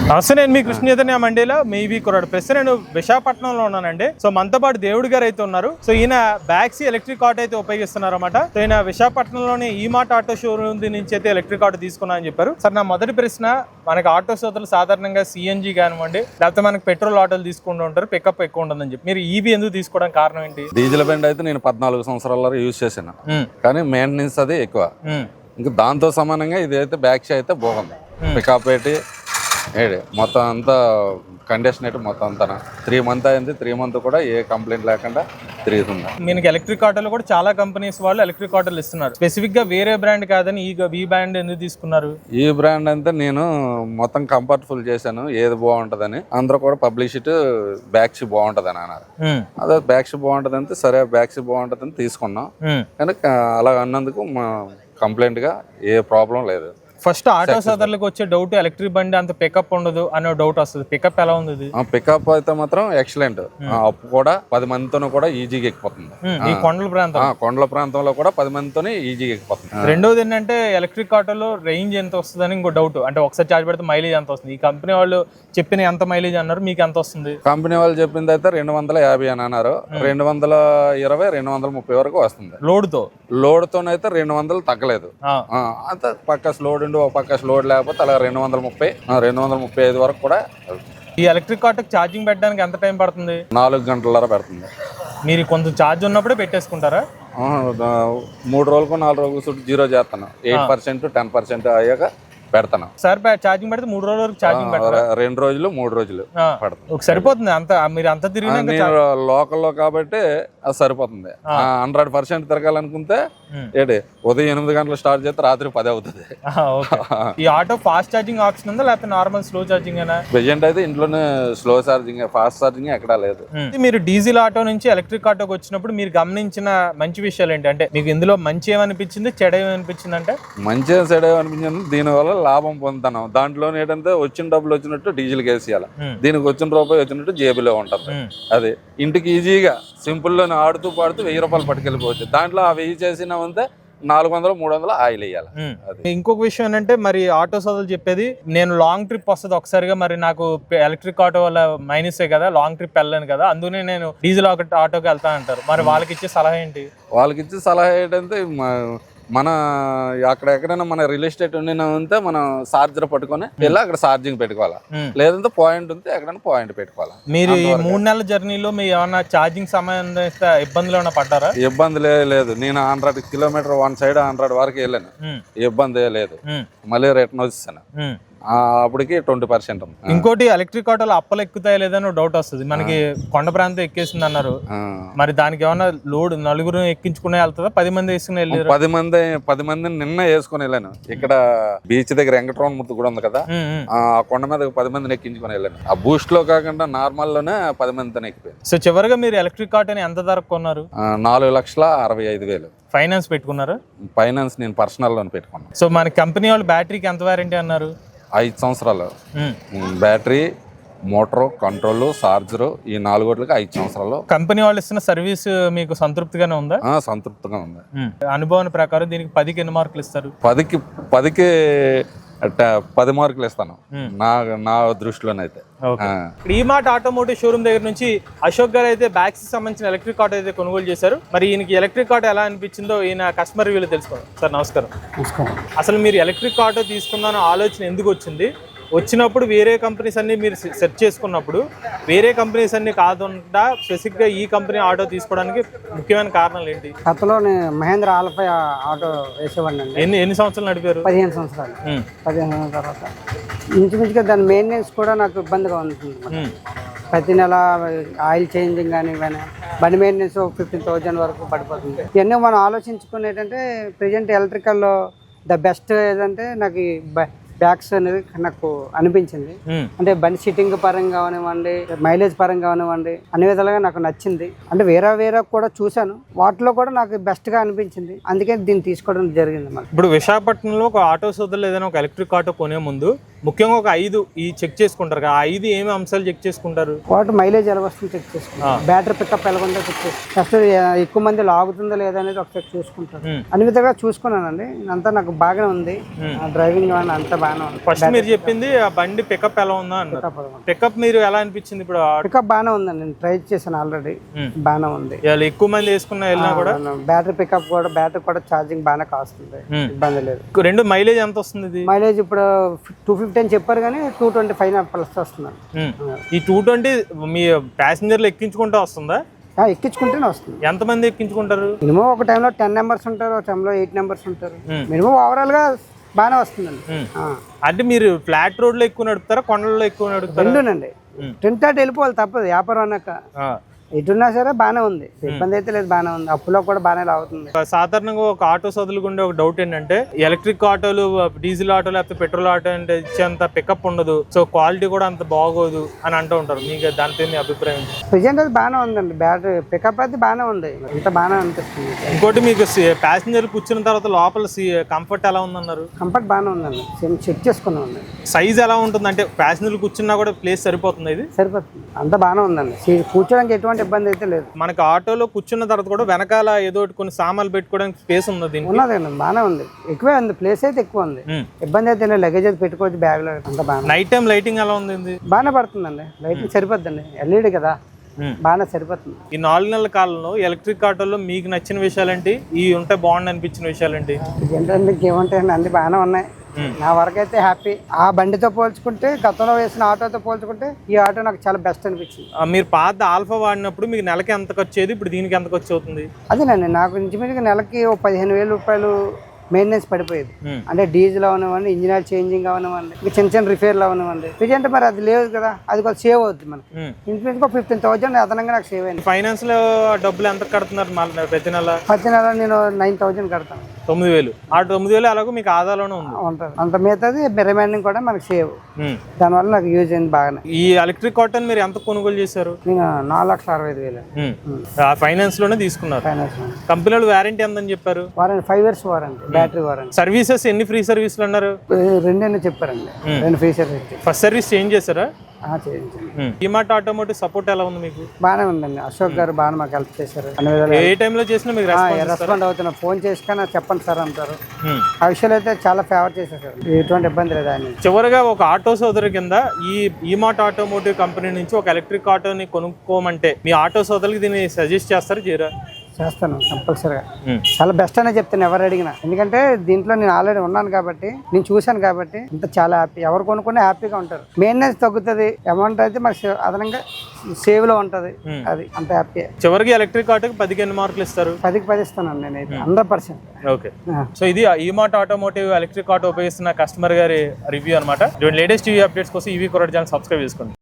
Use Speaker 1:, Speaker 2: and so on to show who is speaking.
Speaker 1: నమస్తే, నేను మీ కృష్ణ చైతన్య మండీలో మేబీ కుర్రాడు. ప్రస్తుతం నేను విశాఖపట్నంలో ఉన్నానండి. సో మనతో పాటు దేవుడి గారు అయితే ఉన్నారు. సో ఈయన బ్యాక్సీ ఎలక్ట్రిక్ ఆటో అయితే ఉపయోగిస్తున్నారు అనమాట. సో ఈయన విశాఖపట్నంలోని ఈ మాట ఆటో షోరూమ్ నుంచి అయితే ఎలక్ట్రిక్ ఆటో తీసుకున్నా అని చెప్పారు. సార్, నా మొదటి ప్రశ్న, మనకి ఆటో సోదరులు సాధారణంగా సిఎన్జి కానివ్వండి, లేకపోతే మనకి పెట్రోల్ ఆటోలు తీసుకుంటూ ఉంటారు, పికప్ ఎక్కువ ఉంటుందని చెప్పి, మీరు ఈవీ ఎందుకు తీసుకోవడానికి కారణం ఏంటి?
Speaker 2: డీజిల్ బండి అయితే నేను 14 సంవత్సరాల యూజ్ చేశాను, కానీ మెయింటెనెన్స్ అది ఎక్కువ. ఇంకా దాంతో సమానంగా ఇది అయితే బ్యాక్సీ అయితే బాగుంది. పికప్ ఏంటి మొత్తం అంతా కండిషన్ అయితే మొత్తం అంతా 3 months అయింది. 3 months కూడా ఏ కంప్లైంట్ లేకుండా తిరుగుతుంది.
Speaker 1: మీకు ఎలక్ట్రిక్ ఆటోలు కూడా చాలా కంపెనీస్ వాళ్ళు ఎలక్ట్రిక్ ఆటోలు ఇస్తున్నారు. స్పెసిఫిక్ గా వేరే బ్రాండ్ కాదని ఈ బ్రాండ్ ఎందుకు తీసుకున్నారు?
Speaker 2: ఈ బ్రాండ్ అంటే నేను మొత్తం కంఫర్టబుల్ చేశాను, ఏది బాగుంటదని. అందరూ కూడా పబ్లిసిటీ బ్యాక్సీ బాగుంటది అని అన్నారు. అదే బ్యాక్సీ బాగుంటది అంటే సరే బ్యాక్సీ బాగుంటది అని తీసుకున్నాం. కానీ అలా అన్నందుకు కంప్లైంట్ గా ఏ ప్రాబ్లం లేదు.
Speaker 1: ఫస్ట్ ఆటో సోదరులకు వచ్చే డౌట్, ఎలక్ట్రిక్ బండి అంత పికప్ ఉండదు అనే డౌట్ వస్తుంది. పికప్ ఎలా ఉంది?
Speaker 2: పికప్ అయితే మాత్రం ఎక్సలెంట్. అప్పు కూడా 10 మందితో కూడా ఈజీగా ఎక్కిపోతుంది.
Speaker 1: ఈ కొండల
Speaker 2: ప్రాంతంలో కూడా 10 మందితో ఈజీగా ఎక్కిపోతుంది.
Speaker 1: రెండోది ఏంటంటే ఎలక్ట్రిక్ ఆటోలో రేంజ్ ఎంత వస్తుంది అని ఇంకో డౌట్. అంటే ఒకసారి చార్జ్ పెడితే మైలేజ్ ఎంత వస్తుంది? ఈ కంపెనీ వాళ్ళు చెప్పిన ఎంత మైలేజ్ అన్నారు, మీకు ఎంత వస్తుంది?
Speaker 2: కంపెనీ వాళ్ళు చెప్పింది అయితే 250 అని అన్నారు. 220, 230 వరకు వస్తుంది. లోడ్తోనైతే 200 తగ్గలేదు. అంత పక్క స్లోడ్ ఉండి ఒక పక్క స్లోడ్ లేకపోతే అలా 230, 235 వరకు కూడా.
Speaker 1: ఈ ఎలక్ట్రిక్ ఆటోకి ఛార్జింగ్ పెట్టడానికి ఎంత టైం పడుతుంది?
Speaker 2: 4 గంటల పెడుతుంది.
Speaker 1: మీరు కొంచెం ఛార్జ్ ఉన్నప్పుడే పెట్టేసుకుంటారా?
Speaker 2: 3 రోజులకు 4 రోజులకు 0 చేస్తాను. 8%, 10% అయ్యాక పెడతాను.
Speaker 1: సార్, ఛార్జింగ్ పెడితే 3 రోజుల వరకు ఛార్జింగ్ పెడతారా?
Speaker 2: 2 రోజులు 3 రోజులు పెడతాను.
Speaker 1: సరిపోతుంది. అంత మీరు అంత తిరిగి
Speaker 2: లోకల్లో కాబట్టి అది సరిపోతుంది. 100% తిరగాలనుకుంటే ఉదయం 8 గంటలు స్టార్ట్ చేస్తే రాత్రి 10 అవుతుంది.
Speaker 1: ఈ ఆటో ఫాస్ట్ ఛార్జింగ్ ఆప్షన్ ఉందా, లేకపోతే నార్మల్ స్లో ఛార్జింగ్ అయినా?
Speaker 2: ప్రెజెంట్ అయితే ఇంట్లోనే స్లో ఛార్జింగ్, ఫాస్ట్ ఛార్జింగ్ ఎక్కడా లేదు.
Speaker 1: మీరు డీజిల్ ఆటో నుంచి ఎలక్ట్రిక్ ఆటోకి వచ్చినప్పుడు మీరు గమనించిన మంచి విషయాలు ఏంటి? అంటే మీకు ఇందులో మంచి ఏమనిపించింది, చెడ ఏమనిపించింది? అంటే
Speaker 2: మంచిగా చెడ ఏమనిపించింది, దీనివల్ల లాభం పొందుతాను. దాంట్లో ఏంటంటే వచ్చిన డబ్బులు వచ్చినట్టు డీజిల్ వేసేయాలి, దీనికి వచ్చిన రూపాయి వచ్చినట్టు జేబులో ఉంటుంది. అది ఇంటికి ఈజీగా సింపుల్ లోనే ఆడుతూ పాడుతూ 1000 రూపాయలు పట్టుకెళ్ళిపోవచ్చు. దాంట్లో ఆ 1000 చేసిన ఉంటే 400, 300 ఆయిల్ వేయాలి.
Speaker 1: ఇంకొక విషయం ఏంటంటే, మరి ఆటో సోదరులు చెప్పేది, నేను లాంగ్ ట్రిప్ వస్తుంది ఒకసారిగా, మరి నాకు ఎలక్ట్రిక్ ఆటో వల్ల మైనసే కదా, లాంగ్ ట్రిప్ వెళ్ళాను కదా, అందుకనే నేను డీజిల్ ఆటోకి వెళ్తాను అంటారు. మరి వాళ్ళకి ఇచ్చే సలహా ఏంటి?
Speaker 2: వాళ్ళకి ఇచ్చే సలహా ఏంటంటే, మన అక్కడ ఎక్కడైనా మన రియల్ ఎస్టేట్ ఉంటే మనం చార్జర్ పట్టుకొని వెళ్ళి అక్కడ ఛార్జింగ్ పెట్టుకోవాలా, లేదంటే పాయింట్ ఉంటే ఎక్కడైనా పాయింట్ పెట్టుకోవాలా.
Speaker 1: మీరు ఈ 3 నెలల జర్నీలో మీ ఏమన్నా ఛార్జింగ్ సంబంధిత ఇబ్బందులు ఏమైనా పడ్డారా?
Speaker 2: ఇబ్బంది లేదు. నేను 100 కిలోమీటర్ వన్ సైడ్ 100 వరకు వెళ్ళాను, ఇబ్బంది లేదు. మళ్ళీ రిటర్న్ వచ్చేసాను. అప్పటికి 20% ఉంది.
Speaker 1: ఇంకోటి, ఎలక్ట్రిక్ ఆటోలో అప్పలు ఎక్కుతాయి లేదని డౌట్ వస్తుంది. మనకి కొండ ప్రాంతం ఎక్కేసింది అన్నారు, మరి దానికి ఏమన్నా లోడ్ నలుగురు ఎక్కించుకునే వెళ్తుందా, 10 మంది వేసుకుని వెళ్ళారు?
Speaker 2: 10 మందిని నిన్న వేసుకుని వెళ్ళాను. ఇక్కడ బీచ్ దగ్గర వెంకటరమణ ముత్తు కూడా ఉంది కదా, ఆ కొండ మీద 10 మందిని ఎక్కించుకుని వెళ్ళాను. ఆ బూస్ట్ లో కాకుండా నార్మల్ లోనే 10 మందితో ఎక్కిపోయాను.
Speaker 1: సో చివరిగా మీరు ఎలక్ట్రిక్ ఆటోని ఎంత ధరకు కొన్నారు?
Speaker 2: 4,65,000.
Speaker 1: ఫైనాన్స్ పెట్టుకున్నారా?
Speaker 2: ఫైనాన్స్ నేను పర్సనల్ లోన్ పెట్టుకున్నాను.
Speaker 1: సో మన కంపెనీ వాళ్ళు బ్యాటరీకి ఎంత వారంటీ అన్నారు?
Speaker 2: 5 సంవత్సరాలు. బ్యాటరీ, మోటార్, కంట్రోల్, చార్జర్, ఈ 4 5 సంవత్సరాలు.
Speaker 1: కంపెనీ వాళ్ళు ఇస్తున్న సర్వీస్ మీకు సంతృప్తిగానే ఉందా?
Speaker 2: సంతృప్తిగా ఉంది.
Speaker 1: అనుభవం ప్రకారం దీనికి 10కి ఎన్ని మార్కులు ఇస్తారు?
Speaker 2: 10కి 10 మార్కులు ఇస్తాను నా దృష్టిలోనైతే.
Speaker 1: ఈ మాట ఆటోమోటివ్ షోరూమ్ దగ్గర నుంచి అశోక్ గారు అయితే బ్యాక్సీ సంబంధించిన ఎలక్ట్రిక్ ఆటో అయితే కొనుగోలు చేశారు. మరి ఈయనకి ఎలక్ట్రిక్ ఆటో ఎలా అనిపించిందో ఈయన కస్టమర్ రివ్యూలో తెలుసుకోండి. సార్, నమస్కారం. అసలు మీరు ఎలక్ట్రిక్ ఆటో తీసుకుందాన ఆలోచన ఎందుకు వచ్చింది? వచ్చినప్పుడు వేరే కంపెనీస్ అన్ని మీరు సెర్చ్ చేసుకున్నప్పుడు వేరే కంపెనీస్ అన్ని కాకుండా స్పెసిఫిక్గా ఈ కంపెనీ ఆటో తీసుకోవడానికి ముఖ్యమైన కారణాలు ఏంటి?
Speaker 3: గతంలో మహేంద్ర ఆల్ఫా ఆటో వేసేవాడిని అండి.
Speaker 1: ఎన్ని సంవత్సరాలు నడిపారు?
Speaker 3: 15 సంవత్సరాలు. 15 సంవత్సరాల తర్వాత ఇంచుమించుగా దాని మెయింటెనెన్స్ కూడా నాకు ఇబ్బందిగా ఉంటుంది. ప్రతి నెల ఆయిల్ చేంజింగ్ కానీ బండి మెయింటెనెన్స్ 15,000 వరకు పడిపోతుంది. ఇవన్నీ మనం ఆలోచించుకుని ఏంటంటే, ప్రజెంట్ ఎలక్ట్రికల్లో ద బెస్ట్ ఏదంటే నాకు బ్యాక్స్ అనేది నాకు అనిపించింది. అంటే బండి సిట్టింగ్ పరంగా కానివ్వండి, మైలేజ్ పరంగా కానివ్వండి, అన్ని విధాలుగా నాకు నచ్చింది. అంటే వేరే కూడా చూశాను, వాటిలో కూడా నాకు బెస్ట్ గా అనిపించింది. అందుకే దీన్ని తీసుకోవడం జరిగింది.
Speaker 1: ఇప్పుడు విశాఖపట్నంలో ఒక ఆటో సోదరులు ఏదైనా ఒక ఎలక్ట్రిక్ ఆటో కొనే ముందు ముఖ్యంగా ఒక 5 చెక్ చేసుకుంటారు కదా, 5 ఏమి అంశాలు చెక్ చేసుకుంటారు?
Speaker 3: వాటి మైలేజ్ ఎలా వస్తుంది చెక్ చేసుకుంటారు, బ్యాటరీ పికప్ ఎలా ఉందో చెక్ చేసుకుంటారు, ఎక్కువ మంది లాగుతుందా లేదా అనేది ఒక చెక్ చూసుకుంటారు. అన్ని విధాలుగా చూసుకున్నానండి. అంతా నాకు బాగానే ఉంది, డ్రైవింగ్ అంతా బాగానే ఉంది.
Speaker 1: ఫస్ట్ మీరు చెప్పింది ఆ బండి పికప్ ఎలా ఉందా అన్నారు. పికప్ మీరు ఎలా అనిపించింది? ఇప్పుడు
Speaker 3: పికప్ బాగానే ఉందండి, నేను ట్రై చేశాను ఆల్రెడీ, బాగానే ఉంది.
Speaker 1: ఇవాళ ఎక్కువ మంది వేసుకున్నా వెళ్ళినా కూడా
Speaker 3: బ్యాటరీ పికప్ కూడా, బ్యాటరీ కూడా ఛార్జింగ్ బాగానే కాస్తుంది, ఇబ్బంది లేదు.
Speaker 1: రెండు మైలేజ్ ఎంత వస్తుంది ఇది?
Speaker 3: మైలేజ్ ఇప్పుడు 250 అని చెప్పారు కానీ 225 ప్లస్ వస్తున్నాను.
Speaker 1: ఈ 220 మీ ప్యాసింజర్లు ఎక్కించుకుంటూ వస్తుందా?
Speaker 3: ఎక్కించుకుంటేనే వస్తుంది.
Speaker 1: ఎంతమంది ఎక్కించుకుంటారు?
Speaker 3: మినిమం ఒక టైంలో 10 మెంబర్స్ ఉంటారు, ఒక టైంలో 8 మెంబర్స్ ఉంటారు. మినిమం ఓవరాల్ గా బాగానే వస్తుందండి.
Speaker 1: అంటే మీరు ఫ్లాట్ రోడ్ లో ఎక్కువ నడుపుతారా, కొండల్లో ఎక్కువ నడుపుతారా?
Speaker 3: రెండునండి. 10:30 వెళ్ళిపోవాలి తప్పదు, వ్యాపారం అన్నాక ఎటున్నా సరే బాగానే ఉంది, ఇబ్బంది అయితే లేదు, బాగానే ఉంది. అప్పులో కూడా బాగానే అవుతుంది.
Speaker 1: సాధారణంగా ఒక ఆటో సోదరులకు ఉండే ఒక డౌట్ ఏంటంటే, ఎలక్ట్రిక్ ఆటోలు, డీజిల్ ఆటో లేకపోతే పెట్రోల్ ఆటో అంటే ఇచ్చేంత పికప్ ఉండదు, సో క్వాలిటీ కూడా అంత బాగోదు అని అంటూ ఉంటారు. మీకు దానిపై మీ అభిప్రాయం?
Speaker 3: ప్రెజెంట్ అయితే బాగానే ఉందండి, బ్యాటరీ పికప్ అయితే బాగానే ఉంది, ఇంత బాగానే అనిపిస్తుంది.
Speaker 1: ఇంకోటి మీకు ప్యాసింజర్ కూర్చున్న తర్వాత లోపల కంఫర్ట్ ఎలా ఉందన్నారు?
Speaker 3: కంఫర్ట్ బాగానే ఉందండి, చెక్ చేసుకున్నాం.
Speaker 1: సైజ్ ఎలా ఉంటుంది? అంటే ప్యాసింజర్లు కూర్చున్నా కూడా ప్లేస్ సరిపోతుంది? ఇది
Speaker 3: సరిపోతుంది, అంత బాగానే ఉందండి, కూర్చోడానికి ఎటువంటి ఇబ్బంది అయితే లేదు.
Speaker 1: మనకి ఆటోలో కూర్చున్న తర్వాత కూడా వెనకాల ఏదో కొన్ని సామాన్లు పెట్టుకోవడానికి స్పేస్ ఉన్నది?
Speaker 3: ఉన్నదండి, బాగానే ఉంది, ఎక్కువే ఉంది, ప్లేస్ అయితే ఎక్కువ ఉంది, ఇబ్బంది అయితే లేదు. లగేజ్ అయితే పెట్టుకోవచ్చు బ్యాగ్ లో, అంత బాగా.
Speaker 1: నైట్ టైం లైటింగ్ ఎలా ఉంది?
Speaker 3: బాగానే పడుతుందండి, లైటింగ్ సరిపోద్దండి, ఎల్ఈడి కదా, బాగానే సరిపోతుంది.
Speaker 1: ఈ 4 నెలల కాలంలో ఎలక్ట్రిక్ ఆటోలో మీకు నచ్చిన విషయాలేంటి? ఈ ఉంటే బాగుంది అనిపించిన విషయాలేంటి?
Speaker 3: ఏంటంటే ఏముంటాయండి, అన్ని బాగానే ఉన్నాయి. నా వరకు అయితే హ్యాపీ. ఆ బండితో పోల్చుకుంటే, గతంలో వేసిన ఆటోతో పోల్చుకుంటే ఈ ఆటో నాకు చాలా బెస్ట్ అనిపించింది.
Speaker 1: మీరు పాత ఆల్ఫా వాడినప్పుడు మీకు నెలకి ఎంత ఖర్చు అయ్యేది, ఇప్పుడు దీనికి ఎంత ఖర్చు అవుతుంది?
Speaker 3: అదేనండి, నాకు ఇంచుమించుగా నెలకి 15,000 రూపాయలు మెయింటెనెన్స్ పడిపోయేది. అంటే డీజిల్ అవనివ్వండి, ఇంజిన్ ఆయిల్ చేంజింగ్ అవనివ్వండి, ఇంకా చిన్న చిన్న రిపేర్లు అవనివ్వండి. ప్రజెంట్ మరి అది లేదు కదా, అది కొంచెం సేవ్ అవుతుంది మనకి. ఇంచుమించుగా 15,000 అదనంగా నాకు సేవ్ అయింది.
Speaker 1: ఫైనాన్స్ లో డబ్బులు ఎంత కడుతున్నారు ప్రతి నెల?
Speaker 3: ప్రతి నెల నేను 9,000 కడతాను.
Speaker 1: 9,000. ఆ 9,000 అలాగో మీకు ఆదాలోనే
Speaker 3: ఉంటుంది, అంత మిగతాది రిమైనింగ్ కూడా మనకి సేవ్. దానివల్ల నాకు యూజ్ అయింది బాగానే.
Speaker 1: ఈ ఎలక్ట్రిక్ ఆటో మీరు ఎంత కొనుగోలు చేశారు?
Speaker 3: నేను 4,65,000
Speaker 1: ఫైనాన్స్ లోనే తీసుకున్నారు. కంపెనీలు వారంటీ ఎంతని చెప్పారు?
Speaker 3: 5 years warranty, battery warranty.
Speaker 1: Services ఎన్ని ఫ్రీ సర్వీసులు అన్నారు?
Speaker 3: 2 చెప్పారండి, 2 free service.
Speaker 1: First service change చేశారా?
Speaker 3: చేయించండి.
Speaker 1: ఈమార్ట్ ఆటోమోటివ్ సపోర్ట్ ఎలా ఉంది మీకు?
Speaker 3: బాగానే ఉందండి, అశోక్ గారు బాగా మాకు హెల్ప్ చేశారు.
Speaker 1: ఏ టైంలో చేసినా మీకు
Speaker 3: రెస్పాండ్ అవుతున్నా, ఫోన్ చేసుకున్నా చెప్పండి సార్ అంటారు. ఆ విషయాలు అయితే చాలా ఫేవర్ చేశారు, ఎటువంటి ఇబ్బంది లేదు ఆయన.
Speaker 1: చివరిగా ఒక ఆటో సోదరు కింద ఈ ఈమార్ట్ ఆటోమోటివ్ కంపెనీ నుంచి ఒక ఎలక్ట్రిక్ ఆటోని కొనుక్కోమంటే మీ ఆటో సోదరులకి దీన్ని సజెస్ట్ చేస్తారు చేయరా?
Speaker 3: చేస్తాను కంపల్సరీగా, చాలా బెస్ట్ అనే చెప్తాను ఎవరు అడిగినా. ఎందుకంటే దీంట్లో నేను ఆల్రెడీ ఉన్నాను కాబట్టి, నేను చూశాను కాబట్టి ఇంత చాలా హ్యాపీ. ఎవరు కొనుక్కునే హ్యాపీగా ఉంటారు. మెయింటెనెన్స్ తగ్గుతుంది, అమౌంట్ అయితే మనకి అదనంగా సేవ్ లో ఉంటది, అది అంత హ్యాపీ.
Speaker 1: చివరికి ఎలక్ట్రిక్ ఆటోకి 10కి మార్కులు ఇస్తారు?
Speaker 3: 10కి 10 ఇస్తాను నేనైతే 100%.
Speaker 1: ఓకే, సో ఇది ఈమార్ట్ ఆటోమోటివ్ ఎలక్ట్రిక్ ఆటో ఉపయోగిస్తున్న కస్టమర్ గారి రివ్యూ అనమాట. లేటెస్ట్ టీవీ అప్డేట్స్ కోసం ఈవీ కొరడ్ ఛానల్ సబ్స్క్రైబ్ చేసుకోండి.